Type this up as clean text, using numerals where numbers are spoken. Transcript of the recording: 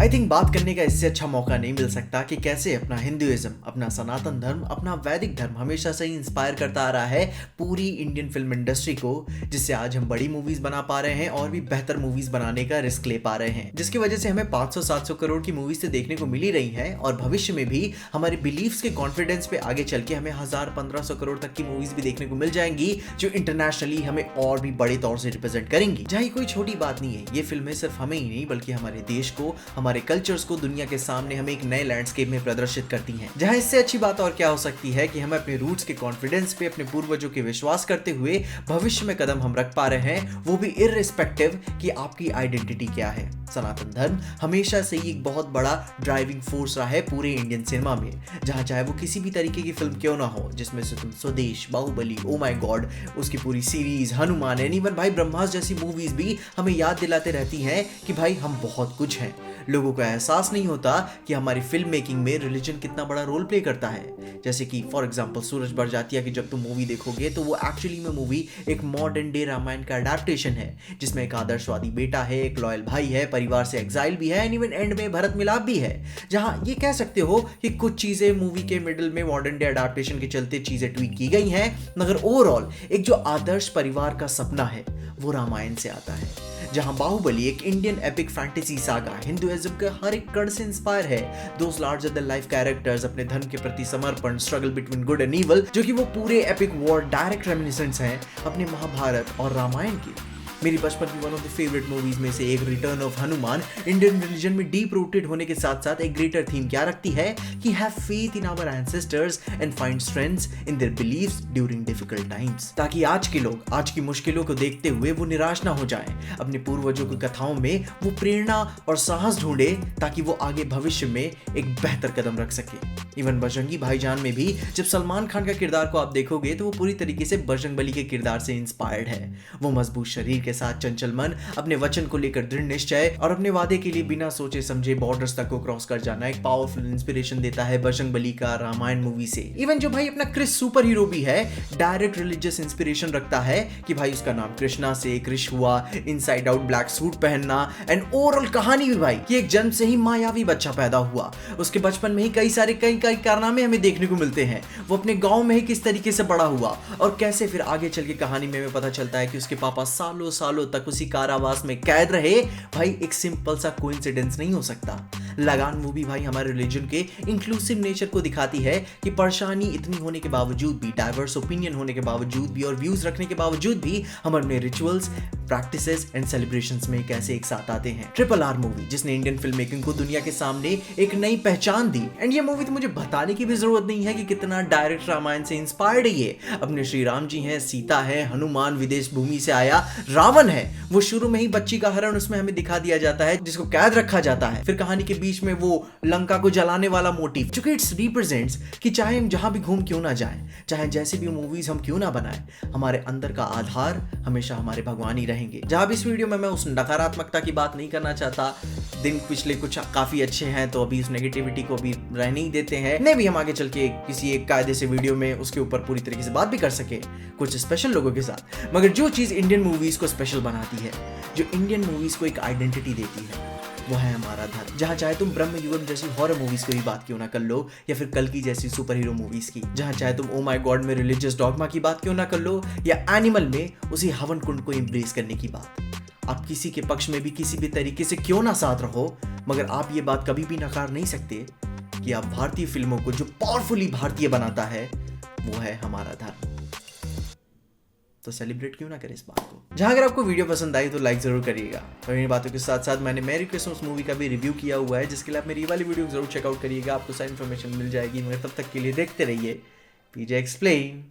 I think बात करने का इससे अच्छा मौका नहीं मिल सकता कि कैसे अपना हिंदुइज्म, अपना सनातन धर्म, अपना वैदिक धर्म हमेशा से ही इंस्पायर करता आ रहा है पूरी इंडियन फिल्म इंडस्ट्री को, जिससे आज हम बड़ी मूवीज बना पा रहे हैं और भी बेहतर मूवीज बनाने का रिस्क ले पा रहे हैं, जिसकी वजह से हमें 500-700 करोड़ की मूवीज से देखने को मिल ही रही है और भविष्य में भी हमारे बिलीफ्स के कॉन्फिडेंस पे आगे चल के हमें 1000-1500 करोड़ तक की मूवीज भी देखने को मिल जाएंगी, जो इंटरनेशनली हमें और भी बड़े तौर से रिप्रेजेंट करेंगी। जहाँ कोई छोटी बात नहीं है, ये फिल्में सिर्फ हमें ही नहीं बल्कि हमारे देश को, हमारे कल्चर्स को दुनिया के सामने हमें एक नए लैंडस्केप में प्रदर्शित करती हैं। जहां इससे अच्छी बात और क्या हो सकती है कि हम अपने रूट्स के कॉन्फिडेंस पे, अपने पूर्वजों के विश्वास करते हुए भविष्य में कदम हम रख पा रहे हैं, वो भी इररिस्पेक्टिव कि आपकी आइडेंटिटी क्या है। सनातन धर्म हमेशा से ही एक बहुत बड़ा ड्राइविंग फोर्स रहा है पूरे इंडियन सिनेमा में, जहां चाहे वो किसी भी तरीके की फिल्म क्यों ना हो, जिसमें से तुम स्वदेश, बाहुबली, ओ माय गॉड, उसकी पूरी सीरीज, हनुमान, एंड इवन भाई ब्रह्मास्त्र जैसी मूवीज भी हमें याद दिलाते रहती हैं कि भाई हम बहुत कुछ हैं। लोगों को एहसास नहीं होता कि हमारी फिल्म मेकिंग में रिलीजन कितना बड़ा रोल प्ले करता है। जैसे कि फॉर एग्जांपल सूरज बड़जात्या की जब तुम मूवी देखोगे तो वो एक्चुअली में मूवी एक मॉडर्न डे रामायण का अडेप्टेशन है, जिसमें एक आदर्शवादी बेटा है, एक लॉयल भाई है, परिवार से एग्जाइल भी है, एंड इवन एंड में भरत मिलाप भी है। जहां ये कह सकते हो कि कुछ चीजें मूवी के मिडिल में मॉडर्न डे अडेप्टेशन के चलते चीजें ट्वीक की गई हैं, मगर ओवरऑल एक जो आदर्श परिवार का सपना है वो रामायण से आता है। जहां बाहुबली एक Indian epic fantasy saga Hinduism के हर एक कण से इंस्पायर है। दोस लार्जर देन लाइफ कैरेक्टर्स, अपने धर्म के प्रति समर्पण, struggle between good and evil, जो कि वो पूरे एपिक वॉर डायरेक्ट रेमिनिसेंस हैं अपने महाभारत और रामायण की। मेरी बचपन की one of the favourite movies में से एक return of Hanuman Indian religion में डीप रूटेड होने के साथ साथ एक ग्रेटर थीम क्या रखती है कि have faith in our ancestors and find strengths in their beliefs during difficult times, ताकि आज के लोग आज की मुश्किलों को देखते हुए वो निराश ना हो जाएं, अपने पूर्वजों की कथाओं में वो प्रेरणा और साहस ढूंढे ताकि वो आगे भविष्य में एक बेहतर कदम रख सके। इवन बजरंगी भाईजान में भी जब सलमान खान का किरदार को आप देखोगे तो वो पूरी तरीके से बजरंगबली के किरदार से इंस्पायर्ड है। वो मजबूत शरीर के साथ चंचल मन, अपने वचन को लेकर दृढ़ निश्चय और अपने वादे के लिए बिना सोचे समझे बॉर्डर्स तक को क्रॉस कर जाना एक पावरफुल इंस्पिरेशन देता है बजरंगबली का रामायण मूवी से। इवन जो भाई अपना क्रिश सुपर हीरो भी है, डायरेक्ट रिलीजियस इंस्पिरेशन रखता है कि भाई उसका नाम कृष्णा से क्रिश हुआ, इनसाइड आउट ब्लैक सूट पहनना, एंड ओवरऑल कहानी भी भाई कि एक जन्म से ही मायावी बच्चा पैदा हुआ, उसके बचपन में ही कई कारनामे हमें देखने को मिलते हैं, वो अपने गांव में ही किस तरीके से बड़ा हुआ और कैसे फिर आगे चल के कहानी में हमें पता चलता है कि उसके पापा सालों सालों तक उसी कारावास में कैद रहे। भाई एक सिंपल सा कोइंसिडेंस नहीं हो सकता। लगान मूवी भाई हमारे रिलीजन के इंक्लूसिव नेचर को दिखाती है कि परेशानी इतनी होने के बावजूद भी, डाइवर्स ओपिनियन होने के बावजूद भी और व्यूज रखने के बावजूद भी हम अपने रिचुअल्स, प्रैक्टिसेस एंड सेलिब्रेशंस में कैसे एक साथ आते हैं। RRR मूवी जिसने इंडियन फिल्म मेकिंग को दुनिया के सामने एक नई पहचान दी, एंड ये मूवी तो मुझे बताने की भी जरूरत नहीं है कि कितना डायरेक्ट रामायण से इंस्पायर्ड है ये। अपने श्री राम जी हैं, सीता है, हनुमान विदेश भूमि से आया, रावण है, वो शुरू में ही बच्ची का हरण उसमें हमें दिखा दिया जाता है जिसको कैद रखा जाता है, फिर कहानी के बीच में वो लंका को जलाने वाला मोटिव, जो कि इट्स रिप्रेजेंट्स कि चाहे हम जहां भी घूम क्यों ना जाएं, चाहे जैसी भी मूवीज हम क्यों ना बनाएं, हमारे अंदर का आधार हमेशा हमारे भगवान ही रहेंगे। जहां भी इस वीडियो में मैं उस नकारात्मकता की बात नहीं करना चाहता, दिन पिछले कुछ काफी अच्छे हैं तो अभी उस नेगेटिविटी को भी रहने ही देते हैं, नहीं भी हम आगे चल के किसी एक कायदे से वीडियो में उसके ऊपर पूरी तरीके से बात भी कर सके कुछ स्पेशल लोगों के साथ। मगर जो चीज इंडियन मूवीज को स्पेशल बनाती है, जो इंडियन मूवीज को एक आइडेंटिटी देती है, वो है हमारा धर्म। जहां चाहे तुम ब्रह्म युगम जैसी हॉरर मूवीज की भी बात क्यों ना कर लो, या फिर कल की जैसी सुपर हीरो मूवीज की, जहां चाहे तुम ओ माय गॉड में रिलीजियस डॉगमा की बात क्यों ना कर लो, या एनिमल में उसी हवन कुंड को एम्ब्रेस करने की बात। आप किसी के पक्ष में भी किसी भी तरीके से क्यों ना साथ रहो, मगर आप ये बात कभी भी नकार नहीं सकते कि आप भारतीय फिल्मों को जो पावरफुली भारतीय बनाता है वो है हमारा धर्म। तो सेलिब्रेट क्यों ना करें इस बात को। जहां अगर आपको वीडियो पसंद आई तो लाइक जरूर करिएगा, और इन बातों के साथ साथ मैंने मैरी क्रिसमस मूवी का भी रिव्यू किया हुआ है, जिसके लिए आप मेरी वाली वीडियो जरूर चेकआउट करिएगा, आपको सारी इन्फॉर्मेशन मिल जाएगी। मगर तब तक के लिए देखते रहिए पीजे एक्सप्लेन।